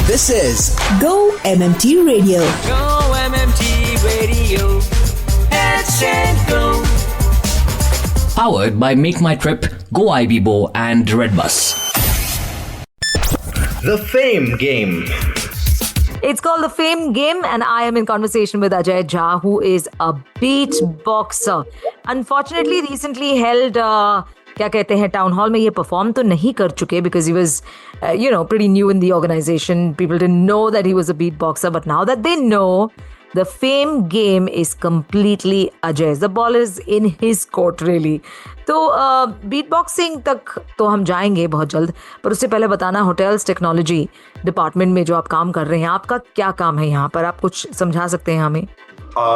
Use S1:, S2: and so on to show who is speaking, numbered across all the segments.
S1: This is Go-MMT Radio.
S2: Go-MMT Radio. Let's go.
S3: Powered by Make My Trip, Go IBBO and Redbus.
S4: The Fame Game.
S5: It's called The Fame Game, and I am in conversation with Ajay Jha, who is a beatboxer. Unfortunately, recently held क्या कहते हैं town hall में ये perform तो नहीं कर चुके because he was pretty new in the organization. People didn't know that he was a beatboxer, but now that they know, the Fame Game is completely Ajay's. The ball is in his court really. तो beatboxing तक तो हम जाएंगे बहुत जल्द, पर उससे पहले बताना होटल्स टेक्नोलॉजी डिपार्टमेंट में जो आप काम कर रहे हैं, आपका क्या काम है यहाँ पर? आप कुछ समझा सकते हैं हमें?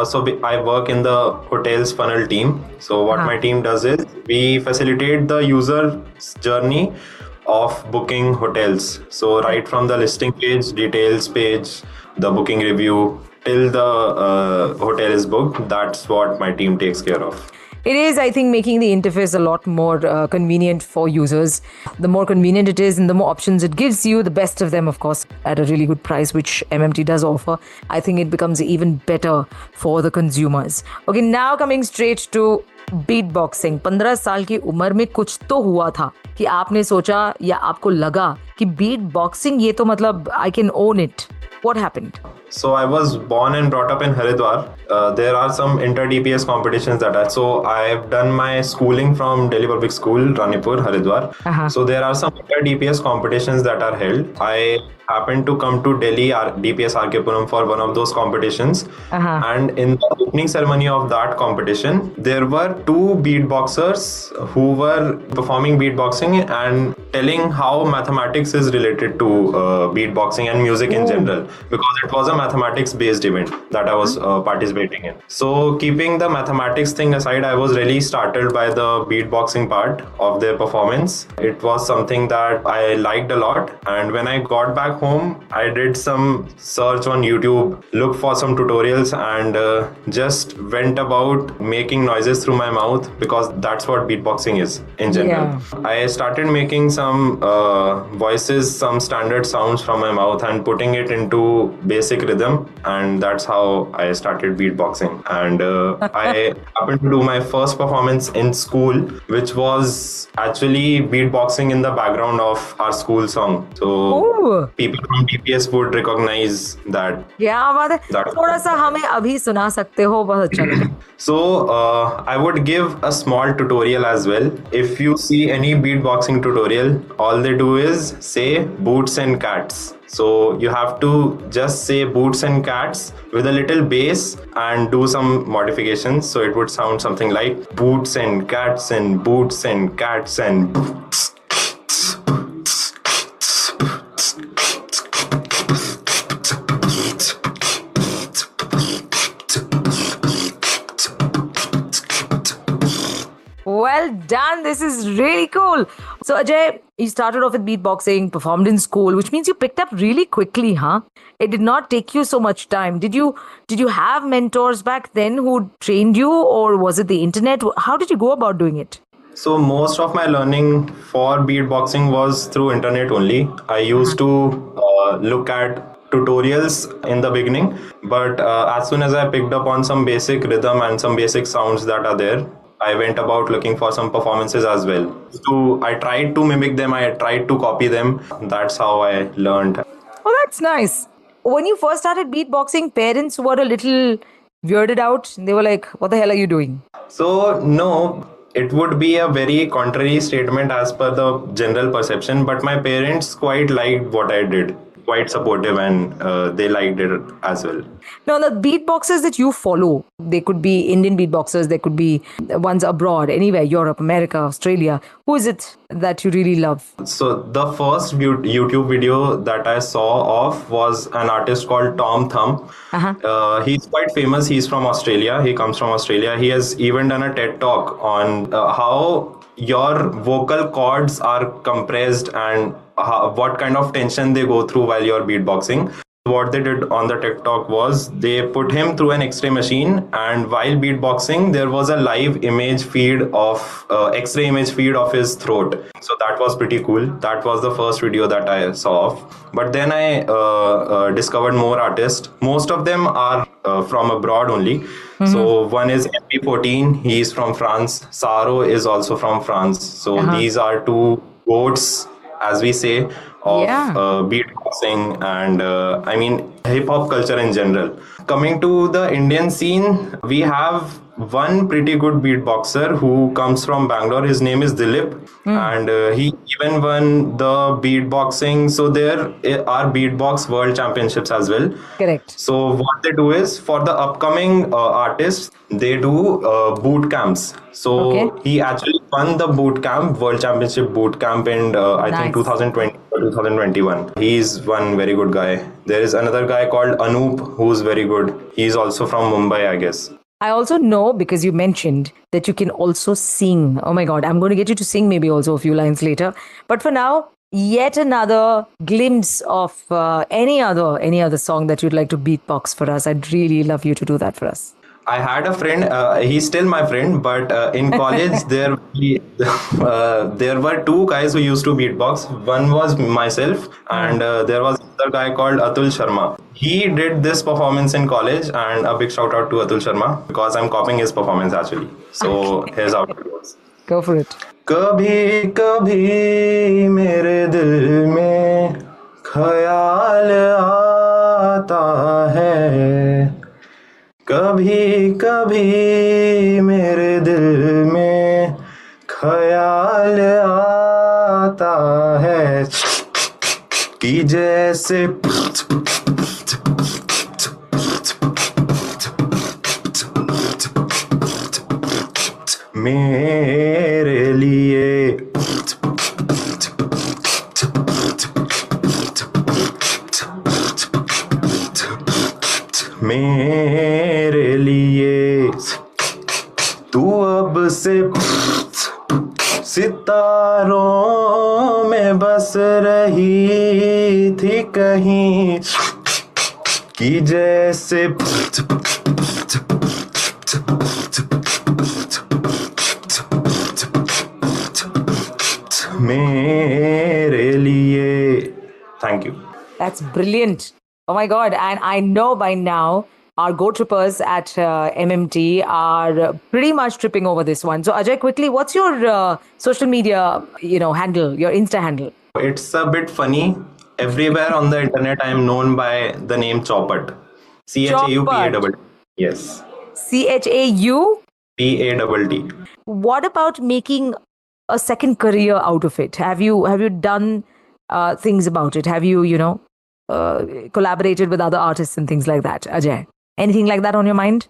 S6: So I work in the hotels funnel team. So what my team does is we facilitate the user's journey of booking hotels. So right from the listing page, details page, the booking review till the hotel is booked. That's what my team takes care of.
S5: It is, I think, making the interface a lot more convenient for users. The more convenient it is and the more options it gives you, the best of them, of course, at a really good price, which MMT does offer. I think it becomes even better for the consumers. Okay, now coming straight to beatboxing. 15 साल की उम्र में कुछ तो हुआ था कि आपने सोचा या आपको लगा कि beatboxing ये तो मतलब I can own it. What happened?
S6: So I was born and brought up in Haridwar. There are some inter-DPS competitions so I've done my schooling from Delhi Public School, Ranipur, Haridwar. So there are some inter-DPS competitions that are held. I happened to come to Delhi DPS RK Puram for one of those competitions. And in the opening ceremony of that competition, there were two beatboxers who were performing beatboxing and telling how mathematics is related to beatboxing and music in general, because it was a mathematics based event that I was participating in. So keeping the mathematics thing aside, I was really startled by the beatboxing part of their performance. It was something that I liked a lot, and when I got back home, I did some search on YouTube, looked for some tutorials, and just went about making noises through my mouth, because that's what beatboxing is in general. I started making some voices, some standard sounds from my mouth and putting it into basic rhythm, and that's how I started beatboxing. And I happened to do my first performance in school, which was actually beatboxing in the background of our school song. So people from DPS would recognize that.
S5: क्या बात है, थोड़ा सा हमें अभी सुना सकते हो? बहुत अच्छा लगा.
S6: So I would give a small tutorial as well. If you see any beatboxing tutorial, all they do is say boots and cats. So you have to just say boots and cats with a little bass and do some modifications. So it would sound something like boots and cats and boots and cats and boots.
S5: Well done. This is really cool. So Ajay, you started off with beatboxing, performed in school, which means you picked up really quickly, huh? It did not take you so much time. Did you have mentors back then who trained you, or was it the internet? How did you go about doing it?
S6: So most of my learning for beatboxing was through internet only. I used to look at tutorials in the beginning, but as soon as I picked up on some basic rhythm and some basic sounds that are there, I went about looking for some performances as well. So I tried to mimic them, I tried to copy them. That's how I learned.
S5: Oh, that's nice. When you first started beatboxing, parents were a little weirded out. They were like, what the hell are you doing?
S6: So no, it would be a very contrary statement as per the general perception, but my parents quite liked what I did. Quite supportive, and they liked it as well.
S5: Now, the beatboxers that you follow, they could be Indian beatboxers, they could be ones abroad, anywhere, Europe, America, Australia. Who is it that you really love?
S6: So the first YouTube video that I saw of was an artist called Tom Thumb. He's quite famous. He's from Australia. He comes from Australia. He has even done a TED talk on how your vocal cords are compressed and what kind of tension they go through while you're beatboxing. What they did on the TikTok was they put him through an X-ray machine, and while beatboxing, there was a live image feed of X-ray image feed of his throat. So that was pretty cool. That was the first video that I saw of. But then I discovered more artists. Most of them are from abroad only. So one is MP14. He is from France. Saro is also from France. So these are two goats, as we say, of beatboxing and I mean hip hop culture in general. Coming to the Indian scene, we have one pretty good beatboxer who comes from Bangalore. His name is Dilip, and he even won the beatboxing. So there are beatbox world championships as well.
S5: Correct.
S6: So what they do is, for the upcoming artists, they do boot camps. So he actually won the boot camp, world championship boot camp in I think 2020 or 2021. He's one very good guy. There is another guy called Anoop who's very good. He's also from Mumbai, I guess.
S5: I also know, because you mentioned that you can also sing. Oh my God, I'm going to get you to sing maybe also a few lines later. But for now, yet another glimpse of any other song that you'd like to beatbox for us. I'd really love you to do that for us.
S6: I had a friend, he's still my friend, but in college there were two guys who used to beatbox. One was myself, and there was another guy called Atul Sharma. He did this performance in college, and a big shout out to Atul Sharma, because I'm copying his performance actually. So here's how it goes.
S5: Go for it.
S6: कभी कभी मेरे दिल में ख्याल आता है, कभी कभी मेरे दिल में ख्याल आता है कि जैसे मेरे लिए मेरे लिए तू अब से सितारों में बस रही थी कहीं कि जैसे मेरे लिए. Thank you.
S5: That's brilliant. Oh my God. And I know by now our go-trippers at MMT are pretty much tripping over this one. So Ajay, quickly, what's your social media, handle, your Insta handle?
S6: It's a bit funny. Everywhere on the internet, I am known by the name Chaupat. Chaupat. Yes.
S5: CHAU?
S6: PATT.
S5: What about making a second career out of it? Have you done things about it? Have you, collaborated with other artists and things like that, Ajay? Anything like that on your mind?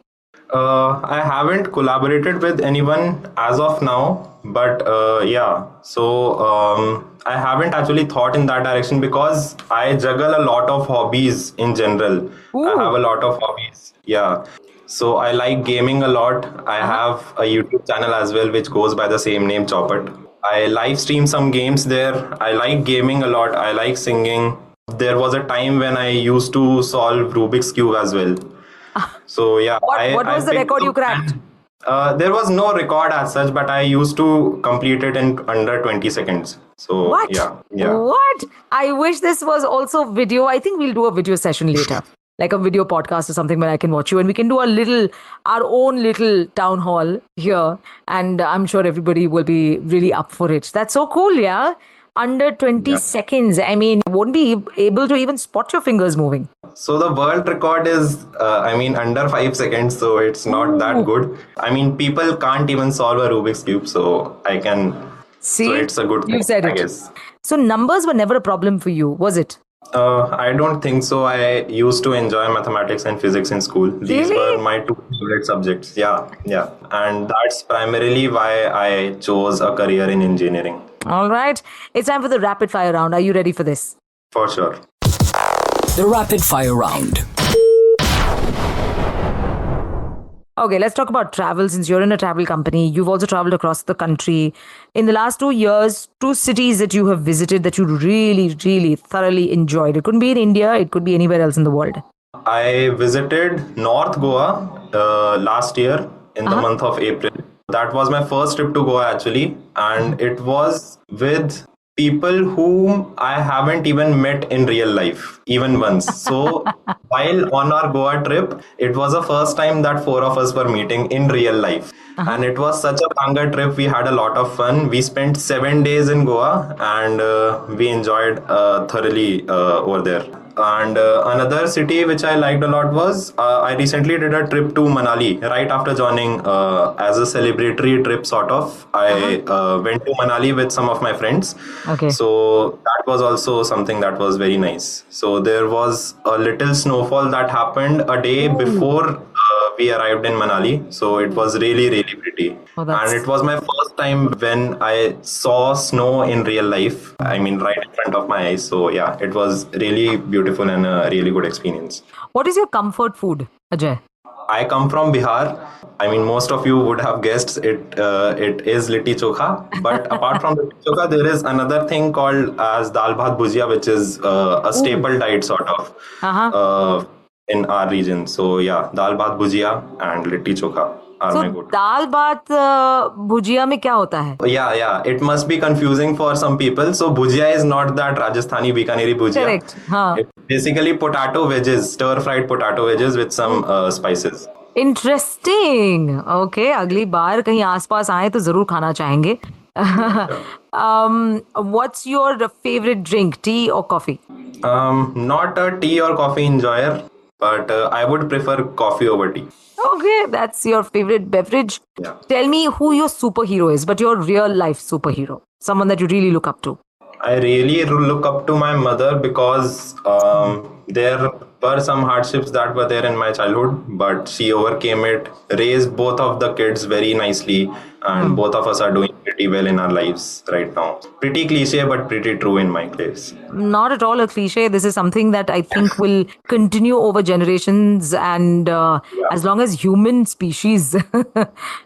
S6: I haven't collaborated with anyone as of now, but yeah. So I haven't actually thought in that direction because I juggle a lot of hobbies in general.
S5: Ooh.
S6: I have a lot of hobbies. Yeah. So I like gaming a lot. I have a YouTube channel as well, which goes by the same name, Choppat. I live stream some games there. I like gaming a lot. I like singing. There was a time when I used to solve Rubik's Cube as well. So yeah.
S5: What was the record you cracked?
S6: There was no record as such, but I used to complete it in under 20 seconds. So
S5: what?
S6: Yeah.
S5: What? I wish this was also video. I think we'll do a video session later. Like a video podcast or something where I can watch you and we can do our own little town hall here. And I'm sure everybody will be really up for it. That's so cool, yeah? Under 20 seconds. I mean, won't be able to even spot your fingers moving.
S6: So the world record is, under 5 seconds. So it's not that good. I mean, people can't even solve a Rubik's Cube. So I can...
S5: See?
S6: So it's a good thing,
S5: You said it.
S6: I guess.
S5: So numbers were never a problem for you, was it?
S6: I don't think so. I used to enjoy mathematics and physics in school. These were my two favorite subjects. Yeah. And that's primarily why I chose a career in engineering.
S5: All right. It's time for the rapid fire round. Are you ready for this?
S6: For sure.
S3: The rapid fire round.
S5: Okay, let's talk about travel. Since you're in a travel company, you've also traveled across the country. In the last 2 years, two cities that you have visited that you really, really thoroughly enjoyed. It couldn't be in India, it could be anywhere else in the world.
S6: I visited North Goa last year in the month of April. That was my first trip to Goa actually, and it was with people whom I haven't even met in real life, even once. So while on our Goa trip, it was the first time that four of us were meeting in real life. And it was such a banger trip. We had a lot of fun. We spent 7 days in Goa and we enjoyed thoroughly over there. And another city which I liked a lot was I recently did a trip to Manali right after joining as a celebratory trip, sort of. I went to Manali with some of my friends.
S5: Okay.
S6: So that was also something that was very nice. So there was a little snowfall that happened a day before we arrived in Manali. So it was really, really pretty.
S5: Oh, that's-
S6: And it was my first time when I saw snow in real life. I mean, right in front of my eyes. So yeah, it was really beautiful and a really good experience.
S5: What is your comfort food, Ajay?
S6: I come from Bihar. I mean, most of you would have guessed it. It is litti chokha. But apart from litti chokha, there is another thing called as dal bhat bhujia, which is a staple diet sort of in our region. So yeah, dal bhat bhujia and litti chokha are my
S5: So
S6: go-to.
S5: दाल भात भुजिया में क्या होता है?
S6: Yeah. It must be confusing for some people. So bhujia is not that Rajasthani Bikaneri bhujia.
S5: Correct. हाँ.
S6: It's basically potato wedges, stir-fried potato wedges with some spices.
S5: Interesting. Okay, अगली बार कहीं आसपास आए तो जरूर खाना चाहेंगे. What's your favorite drink, tea or coffee?
S6: Not a tea or coffee enjoyer, but I would prefer coffee over tea.
S5: Okay, that's your favorite beverage.
S6: Yeah.
S5: Tell me who your superhero is, but your real life superhero. Someone that you really look up to.
S6: I really look up to my mother because there were some hardships that were there in my childhood, but she overcame it, raised both of the kids very nicely, and both of us are doing pretty well in our lives right now. Pretty cliche, but pretty true in my case.
S5: Not at all a cliche. This is something that I think will continue over generations, and as long as human species, is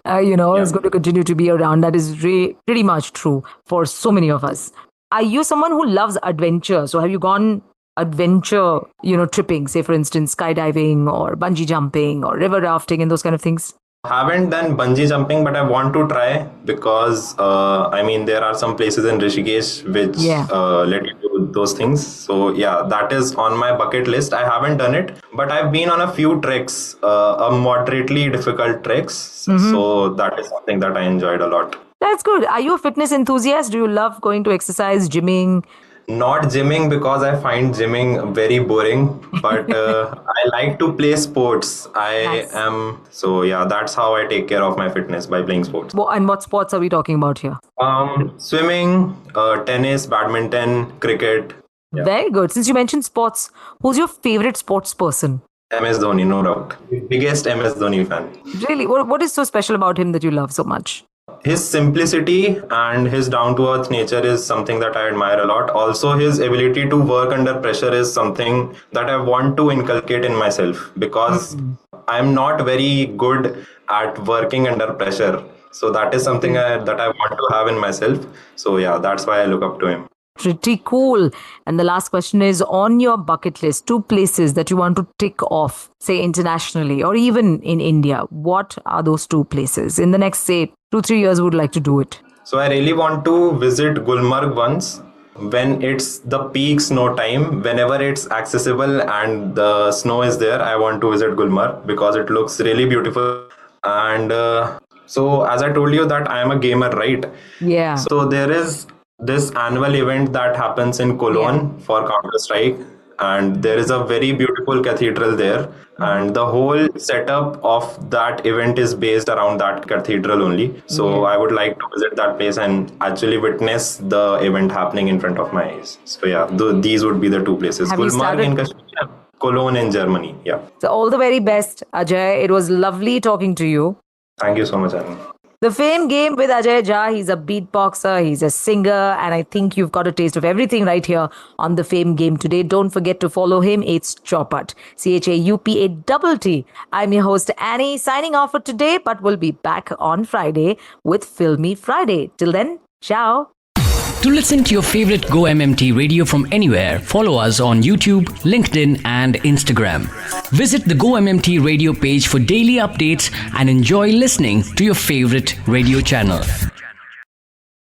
S5: going to continue to be around. That is pretty much true for so many of us. Are you someone who loves adventure? So have you gone adventure, tripping, say for instance, skydiving or bungee jumping or river rafting and those kind of things?
S6: Haven't done bungee jumping, but I want to try because there are some places in Rishikesh which let you do those things. So yeah, that is on my bucket list. I haven't done it, but I've been on a few treks, moderately difficult treks. So that is something that I enjoyed a lot.
S5: That's good. Are you a fitness enthusiast? Do you love going to exercise, gymming?
S6: Not gymming because I find gymming very boring, but I like to play sports. So yeah, that's how I take care of my fitness, by playing sports.
S5: And what sports are we talking about here?
S6: Swimming, tennis, badminton, cricket. Yeah.
S5: Very good. Since you mentioned sports, who's your favorite sports person?
S6: MS Dhoni, no doubt. Biggest MS Dhoni fan.
S5: Really? What is so special about him that you love so much?
S6: His simplicity and his down-to-earth nature is something that I admire a lot. Also, his ability to work under pressure is something that I want to inculcate in myself because I'm not very good at working under pressure. So that is something that I want to have in myself. So yeah, that's why I look up to him.
S5: Pretty cool. And the last question is, on your bucket list, 2 places that you want to tick off, say internationally or even in India. What are those 2 places? In the next, say, 2-3 years, would like to do it.
S6: So I really want to visit Gulmarg once when it's the peak snow time. Whenever it's accessible and the snow is there, I want to visit Gulmarg because it looks really beautiful. And so as I told you that I am a gamer, right?
S5: Yeah.
S6: So there is this annual event that happens in Cologne for Counter-Strike, and there is a very beautiful cathedral there, and the whole setup of that event is based around that cathedral only. So I would like to visit that place and actually witness the event happening in front of my eyes. So yeah, these would be the 2 places. Gulmarg in Kashmir, Cologne in Germany. Yeah.
S5: So all the very best, Ajay. It was lovely talking to you.
S6: Thank you so much, Anand.
S5: The Fame Game with Ajay Jha. He's a beatboxer, he's a singer, and I think you've got a taste of everything right here on The Fame Game today. Don't forget to follow him. It's Chaupat. CHAUPATT. I'm your host, Annie, signing off for today, but we'll be back on Friday with Filmy Friday. Till then, ciao.
S3: To listen to your favorite Go-MMT radio from anywhere, follow us on YouTube, LinkedIn and Instagram. Visit the Go-MMT radio page for daily updates and enjoy listening to your favorite radio channel.